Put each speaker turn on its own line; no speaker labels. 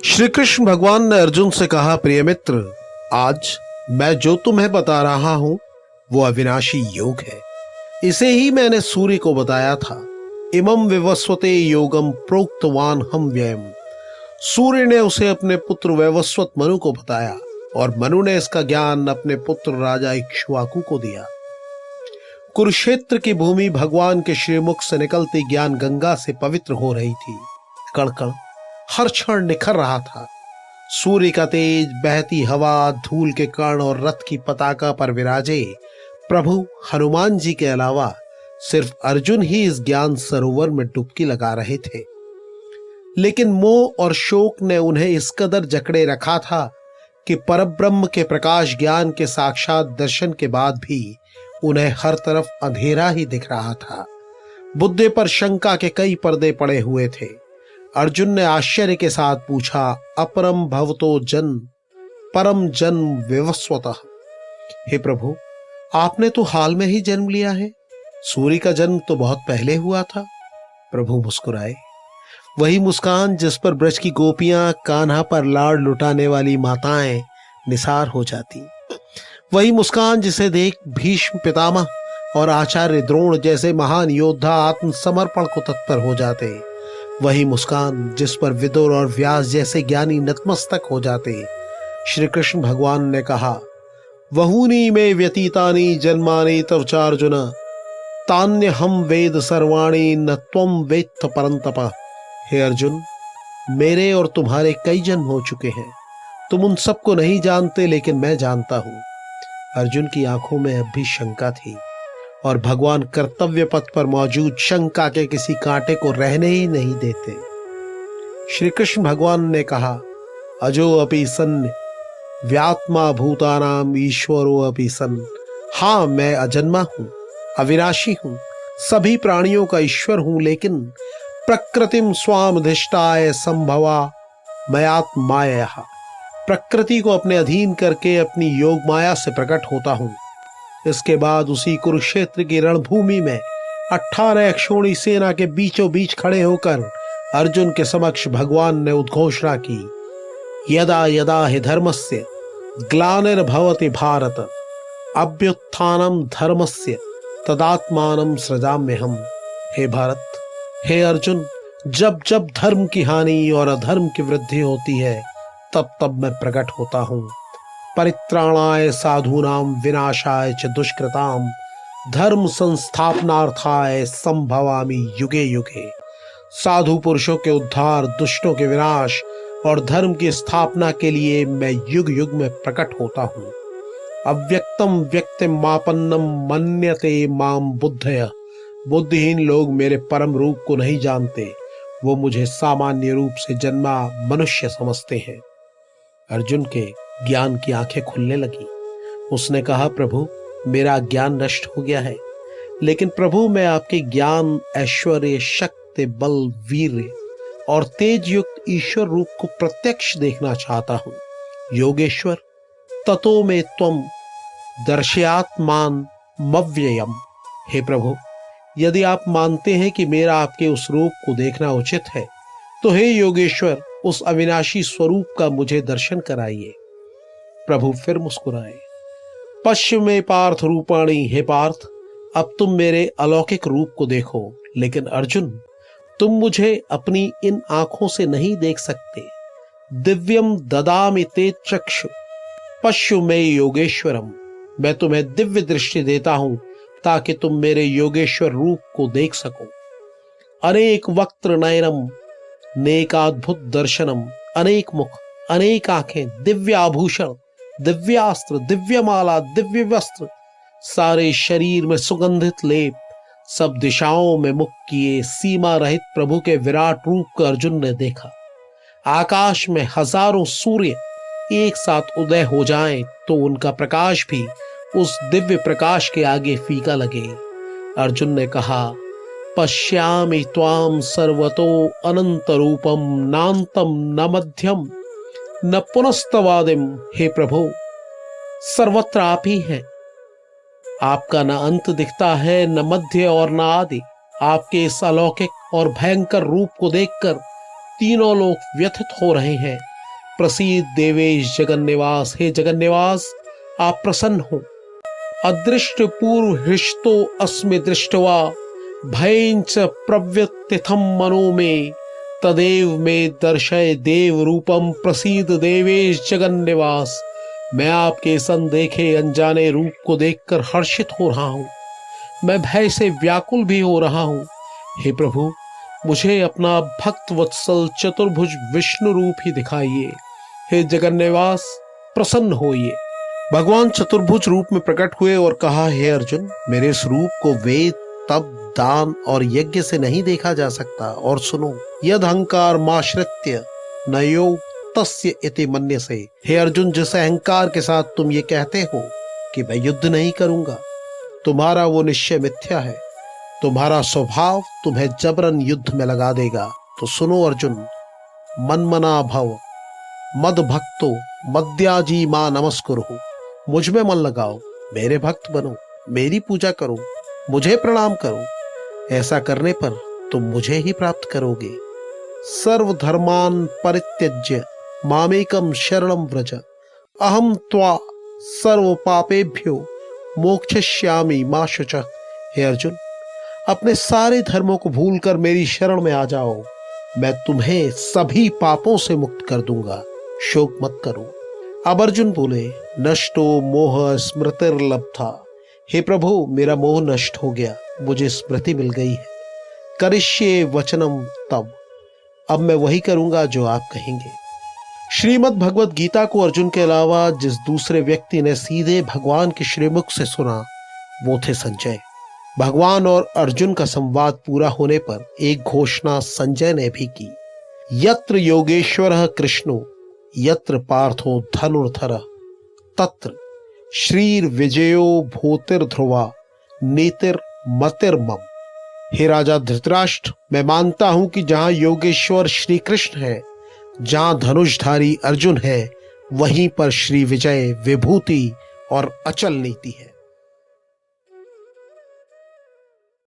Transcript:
श्री कृष्ण भगवान ने अर्जुन से कहा, प्रिय मित्र, आज मैं जो तुम्हें बता रहा हूं वो अविनाशी योग है। इसे ही मैंने सूर्य को बताया था। इमं विवस्वते योगम प्रोक्तवान हम व्ययम। सूर्य ने उसे अपने पुत्र वैवस्वत मनु को बताया और मनु ने इसका ज्ञान अपने पुत्र राजा इक्ष्वाकु को दिया। कुरुक्षेत्र की भूमि भगवान के श्रीमुख से निकलती ज्ञान गंगा से पवित्र हो रही थी। कण कण हर क्षण निखर रहा था। सूर्य का तेज, बहती हवा, धूल के कण और रथ की पताका पर विराजे प्रभु हनुमान जी के अलावा सिर्फ अर्जुन ही इस ज्ञान सरोवर में डुबकी लगा रहे थे। लेकिन मोह और शोक ने उन्हें इस कदर जकड़े रखा था कि परब्रह्म के प्रकाश ज्ञान के साक्षात दर्शन के बाद भी उन्हें हर तरफ अंधेरा ही दिख रहा था। बुद्धि पर शंका के कई पर्दे पड़े हुए थे। अर्जुन ने आश्चर्य के साथ पूछा, अपरम भवतो जन परम जन्म विवस्वतः। हे प्रभु, आपने तो हाल में ही जन्म लिया है। सूर्य का जन्म तो बहुत पहले हुआ था। प्रभु मुस्कुराए। वही मुस्कान जिस पर ब्रज की गोपियां कान्हा पर लाड़ लुटाने वाली माताएं निसार हो जाती। वही मुस्कान जिसे देख भीष्म पितामह और आचार्य द्रोण जैसे महान योद्धा आत्मसमर्पण को तत्पर हो जाते। वही मुस्कान जिस पर विदुर और व्यास जैसे ज्ञानी नतमस्तक हो जाते। श्री कृष्ण भगवान ने कहा, वहूनी में व्यतीतानि जन्मानि तव चार्जुन तान्य हम वेद सर्वाणि न त्वं वेत्थ परंतप। हे अर्जुन, मेरे और तुम्हारे कई जन्म हो चुके हैं। तुम उन सबको नहीं जानते, लेकिन मैं जानता हूं। अर्जुन की आंखों में अब भी शंका थी और भगवान कर्तव्य पथ पर मौजूद शंका के किसी कांटे को रहने ही नहीं देते। श्री कृष्ण भगवान ने कहा, अजो अपि सन् व्यात्मा भूतानाम ईश्वरो अपि सन्। हाँ, मैं अजन्मा हूं, अविनाशी हूं, सभी प्राणियों का ईश्वर हूं, लेकिन प्रकृतिम स्वामधिष्ठाय संभवा मयात्माया। प्रकृति को अपने अधीन करके अपनी योग माया से प्रकट होता हूं। इसके बाद उसी कुरुक्षेत्र की रणभूमि में 18 अक्षौणी सेना के बीचों बीच खड़े होकर अर्जुन के समक्ष भगवान ने उद्घोषणा की, यदा यदा हि धर्मस्य ग्लानिर्भवति भारत अभ्युत्थानं धर्मस्य तदात्मानं सृजाम्यहम्। हे भारत, हे अर्जुन, जब जब धर्म की हानि और अधर्म की वृद्धि होती है तब तब मैं प्रकट होता हूं। परित्राणाय साधूनाम विनाशाय च दुष्कृताम धर्म संस्थापनार्थाय संभवामि युगे युगे। साधु पुरुषों के उद्धार, दुष्टों के विनाश और धर्म की स्थापना के लिए मैं युग युग में प्रकट होता हूँ। अव्यक्तम व्यक्तिम मापन्नम मन्यते माम बुद्धय। बुद्धिहीन लोग मेरे परम रूप को नहीं जानते, वो मुझे सामान्य रूप से जन्मा मनुष्य समझते हैं। अर्जुन के ज्ञान की आंखें खुलने लगी। उसने कहा, प्रभु, मेरा ज्ञान नष्ट हो गया है, लेकिन प्रभु, मैं आपके ज्ञान, ऐश्वर्य, शक्ति, बल, वीर्य और तेज युक्त ईश्वर रूप को प्रत्यक्ष देखना चाहता हूं। योगेश्वर, ततो में त्वम दर्शयात्मान मव्ययम। हे प्रभु, यदि आप मानते हैं कि मेरा आपके उस रूप को देखना उचित है, तो हे योगेश्वर, उस अविनाशी स्वरूप का मुझे दर्शन कराइए। प्रभु फिर मुस्कुराए। पश्चिम में पार्थ रूपाणी। हे पार्थ, अब तुम मेरे अलौकिक रूप को देखो। लेकिन अर्जुन, तुम मुझे अपनी इन आंखों से नहीं देख सकते। दिव्यम ददामि ते चक्षु पश्यु मे योगेश्वरम। मैं तुम्हें दिव्य दृष्टि देता हूं ताकि तुम मेरे योगेश्वर रूप को देख सको। अनेक वक्त्र नयनम नेकाद्भुत दर्शनम। अनेक मुख, अनेक आंखें, दिव्य आभूषण, दिव्यास्त्र, दिव्य माला, दिव्य वस्त्र, सारे शरीर में सुगंधित लेप, सब दिशाओं में मुख किए सीमा रहित प्रभु के विराट रूप को अर्जुन ने देखा। आकाश में हजारों सूर्य एक साथ उदय हो जाएं तो उनका प्रकाश भी उस दिव्य प्रकाश के आगे फीका लगे। अर्जुन ने कहा, पश्यामि त्वाम सर्वतो अनंत रूपम नान्तम न मध्यम न पुनस्तवादिम। हे प्रभु, सर्वत्र आप ही हैं। आपका न अंत दिखता है, न मध्य और न आदि। आपके इस अलौकिक और भयंकर रूप को देखकर तीनों लोग व्यथित हो रहे हैं। प्रसीद देवेश जगन्निवास। हे जगन्निवास, आप प्रसन्न हो। अदृष्ट पूर्व हृष्टो अस्मि दृष्टवा भयंच प्रव्यतिथम मनो में तदेव में दर्शय देव रूपम प्रसीद देवेश जगन्निवास। मैं आपके संदेखे अनजाने रूप को देखकर हर्षित हो रहा हूँ। मैं भय से व्याकुल भी हो रहा हूँ। हे प्रभु, मुझे अपना भक्त वत्सल चतुर्भुज विष्णु रूप ही दिखाइए। हे जगन्निवास, प्रसन्न होइए। भगवान चतुर्भुज रूप में प्रकट हुए और कहा, हे अर्जुन, मेरे इस रूप को वेद, तप, दान और यज्ञ से नहीं देखा जा सकता। और सुनो, यद अहंकार माश्रित्य नयो तस्य इति मन्यसे। हे अर्जुन, जिस अहंकार के साथ तुम ये कहते हो कि मैं युद्ध नहीं करूंगा, तुम्हारा वो निश्चय मिथ्या है। तुम्हारा स्वभाव तुम्हें जबरन युद्ध में लगा देगा। तो सुनो अर्जुन, मनमना भव, मद भक्तो मद्याजी मां नमस्कुरु। मुझ में मन लगाओ, मेरे भक्त बनो, मेरी पूजा करो, मुझे प्रणाम करो। ऐसा करने पर तुम मुझे ही प्राप्त करोगे। सर्वधर्मान परित्यज्य मामेकम शरणम व्रज, अहम त्वा सर्व पापेभ्यो मोक्षयिष्यामि मा शुचः। हे अर्जुन, अपने सारे धर्मों को भूलकर मेरी शरण में आ जाओ, मैं तुम्हें सभी पापों से मुक्त कर दूंगा। शोक मत करो। अब अर्जुन बोले, नष्टो मोह स्मृतिर्लब्धा। हे प्रभु, मेरा मोह नष्ट हो गया, मुझे स्मृति मिल गई है। करिष्ये वचनम तब, अब मैं वही करूंगा जो आप कहेंगे। श्रीमद् भगवत गीता को अर्जुन के अलावा जिस दूसरे व्यक्ति ने सीधे भगवान के श्रीमुख से सुना, वो थे संजय। भगवान और अर्जुन का संवाद पूरा होने पर एक घोषणा संजय ने भी की। यत्र योगेश्वरः कृष्णो यत्र पार्थो धनुर्धरः तत्र श्रीर विजयो भूतिर्ध्रुवा नीतिर मतिर्मम। हे राजा धृतराष्ट्र, मैं मानता हूं कि जहां योगेश्वर श्री कृष्ण है, जहां धनुषधारी अर्जुन है, वहीं पर श्री विजय, विभूति और अचल नीति है।